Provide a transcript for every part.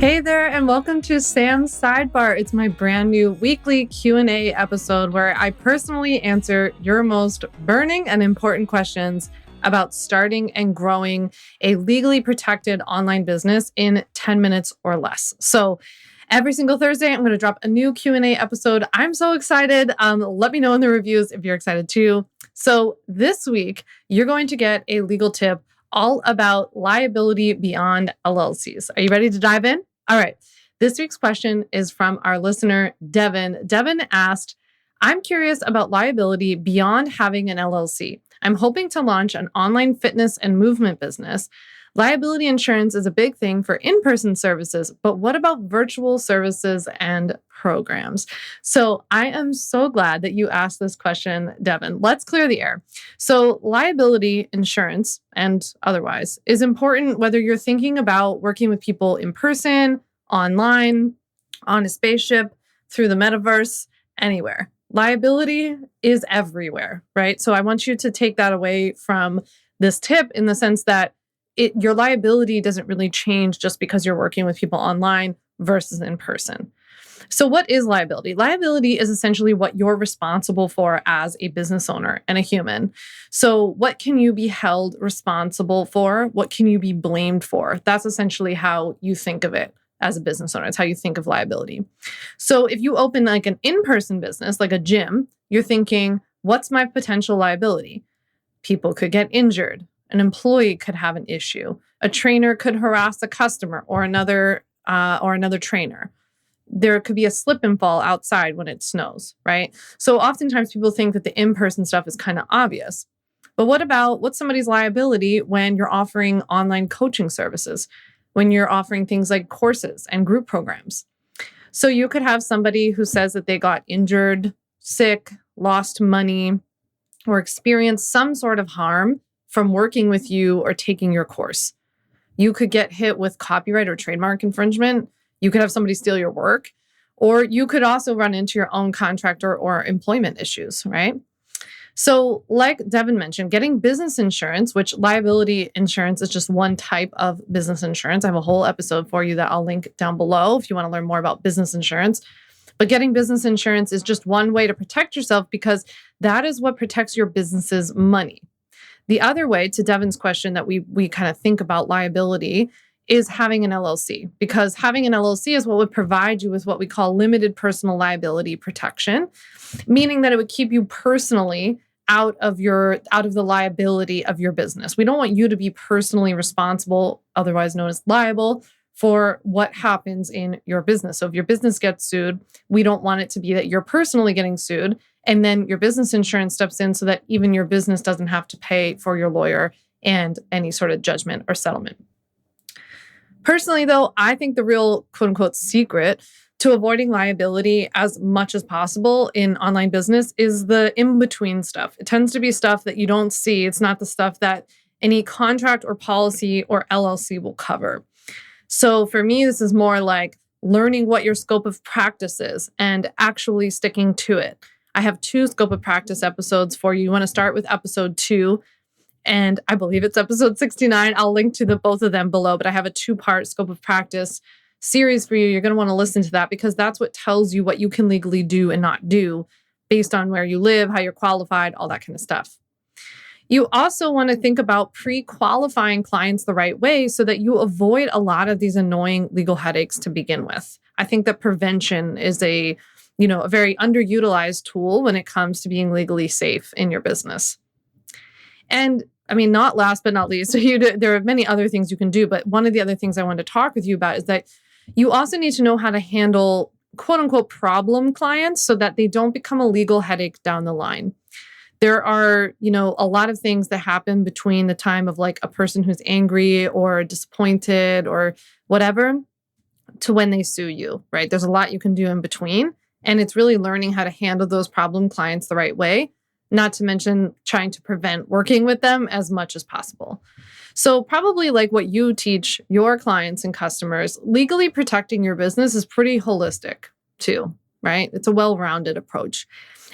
Hey there, and welcome to Sam's Sidebar. It's my brand new weekly Q&A episode where I personally answer your most burning and important questions about starting and growing a legally protected online business in 10 minutes or less. So every single Thursday, I'm going to drop a new Q&A episode. I'm so excited. Let me know in the reviews if you're excited too. So this week, you're going to get a legal tip all about liability beyond LLCs. Are you ready to dive in? All right. This week's question is from our listener, Devin. Devin asked, I'm curious about liability beyond having an LLC. I'm hoping to launch an online fitness and movement business. Liability insurance is a big thing for in-person services, but what about virtual services and programs? So I am so glad that you asked this question, Devin. Let's clear the air. So liability insurance and otherwise is important whether you're thinking about working with people in person, online, on a spaceship, through the metaverse, anywhere. Liability is everywhere, right? So I want you to take that away from this tip in the sense that your liability doesn't really change just because you're working with people online versus in person. So what is liability? Liability is essentially what you're responsible for as a business owner and a human. So what can you be held responsible for? What can you be blamed for? That's essentially how you think of it as a business owner. It's how you think of liability. So if you open like an in-person business, like a gym, you're thinking, what's my potential liability? People could get injured. An employee could have an issue. A trainer could harass a customer or another trainer. There could be a slip and fall outside when it snows, right? So oftentimes people think that the in-person stuff is kind of obvious. But what's somebody's liability when you're offering online coaching services, when you're offering things like courses and group programs? So you could have somebody who says that they got injured, sick, lost money, or experienced some sort of harm from working with you or taking your course. You could get hit with copyright or trademark infringement. You could have somebody steal your work, or you could also run into your own contractor or employment issues, right? So like Devin mentioned, getting business insurance, which liability insurance is just one type of business insurance. I have a whole episode for you that I'll link down below if you want to learn more about business insurance. But getting business insurance is just one way to protect yourself because that is what protects your business's money. The other way, to Devin's question, that we kind of think about liability is having an LLC, because having an LLC is what would provide you with what we call limited personal liability protection, meaning that it would keep you personally out of the liability of your business. We don't want you to be personally responsible, otherwise known as liable, for what happens in your business. So if your business gets sued, we don't want it to be that you're personally getting sued, and then your business insurance steps in so that even your business doesn't have to pay for your lawyer and any sort of judgment or settlement. Personally, though, I think the real quote unquote secret to avoiding liability as much as possible in online business is the in-between stuff. It tends to be stuff that you don't see. It's not the stuff that any contract or policy or LLC will cover. So for me, this is more like learning what your scope of practice is and actually sticking to it. I have 2 scope of practice episodes for you. You want to start with episode 2, and I believe it's episode 69. I'll link to both of them below, but I have a 2-part scope of practice series for you. You're going to want to listen to that because that's what tells you what you can legally do and not do based on where you live, how you're qualified, all that kind of stuff. You also want to think about pre-qualifying clients the right way so that you avoid a lot of these annoying legal headaches to begin with. I think that prevention is a very underutilized tool when it comes to being legally safe in your business. And I mean, not last but not least, there are many other things you can do, but one of the other things I want to talk with you about is that you also need to know how to handle quote unquote problem clients so that they don't become a legal headache down the line. There are, a lot of things that happen between the time of like a person who's angry or disappointed or whatever to when they sue you, right? There's a lot you can do in between. And it's really learning how to handle those problem clients the right way, not to mention trying to prevent working with them as much as possible. So probably like what you teach your clients and customers, legally protecting your business is pretty holistic too, right? It's a well-rounded approach.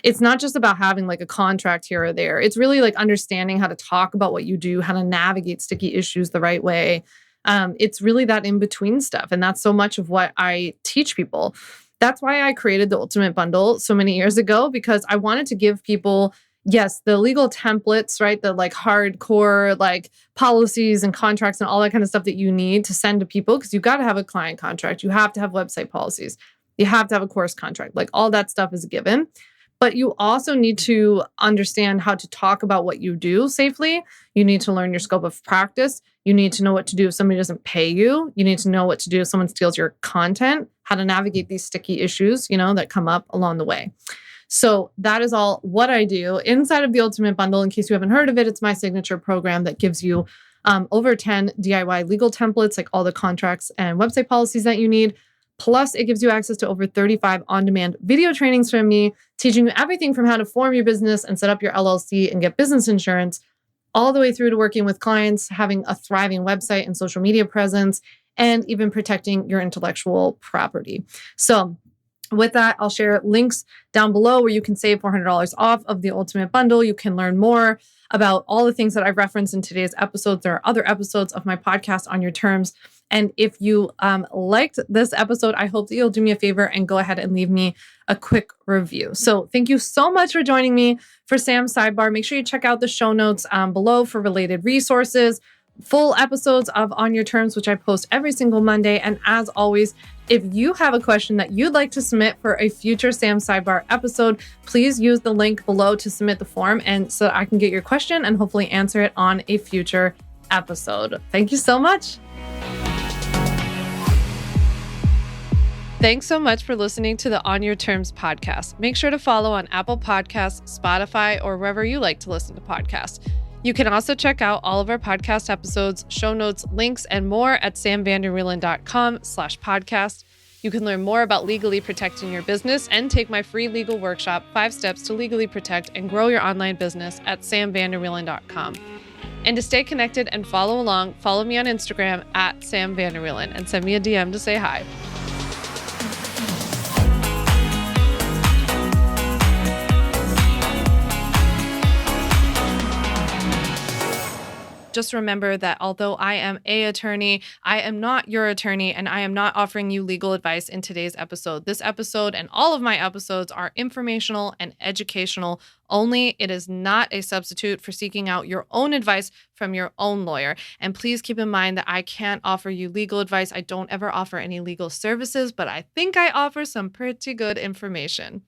It's not just about having like a contract here or there. It's really like understanding how to talk about what you do, how to navigate sticky issues the right way, It's really that in between stuff. And that's so much of what I teach people. That's why I created the Ultimate Bundle so many years ago, because I wanted to give people, yes, the legal templates, right? The like hardcore, like policies and contracts and all that kind of stuff that you need to send to people, because you got to have a client contract. You have to have website policies. You have to have a course contract. Like all that stuff is a given. But you also need to understand how to talk about what you do safely. You need to learn your scope of practice. You need to know what to do if somebody doesn't pay you. You need to know what to do if someone steals your content, how to navigate these sticky issues, that come up along the way. So that is all what I do inside of the Ultimate Bundle. In case you haven't heard of it, it's my signature program that gives you over 10 DIY legal templates, like all the contracts and website policies that you need. Plus, it gives you access to over 35 on-demand video trainings from me, teaching you everything from how to form your business and set up your LLC and get business insurance, all the way through to working with clients, having a thriving website and social media presence, and even protecting your intellectual property. So with that, I'll share links down below where you can save $400 off of the Ultimate Bundle. You can learn more about all the things that I've referenced in today's episodes. There are other episodes of my podcast on your terms. And if you liked this episode, I hope that you'll do me a favor and go ahead and leave me a quick review. So thank you so much for joining me for Sam's Sidebar. Make sure you check out the show notes below for related resources, full episodes of On Your Terms, which I post every single Monday. And as always, if you have a question that you'd like to submit for a future Sam Sidebar episode, please use the link below to submit the form, and so I can get your question and hopefully answer it on a future episode. Thank you so much. Thanks so much for listening to the On Your Terms podcast. Make sure to follow on Apple Podcasts, Spotify, or wherever you like to listen to podcasts. You can also check out all of our podcast episodes, show notes, links, and more at samvanderwielen.com/podcast. You can learn more about legally protecting your business and take my free legal workshop, 5 Steps to Legally Protect and Grow Your Online Business at samvanderwielen.com. And to stay connected and follow along, follow me on Instagram at samvanderwielen and send me a DM to say hi. Just remember that although I am an attorney, I am not your attorney, and I am not offering you legal advice in today's episode. This episode and all of my episodes are informational and educational only. It is not a substitute for seeking out your own advice from your own lawyer. And please keep in mind that I can't offer you legal advice. I don't ever offer any legal services, but I think I offer some pretty good information.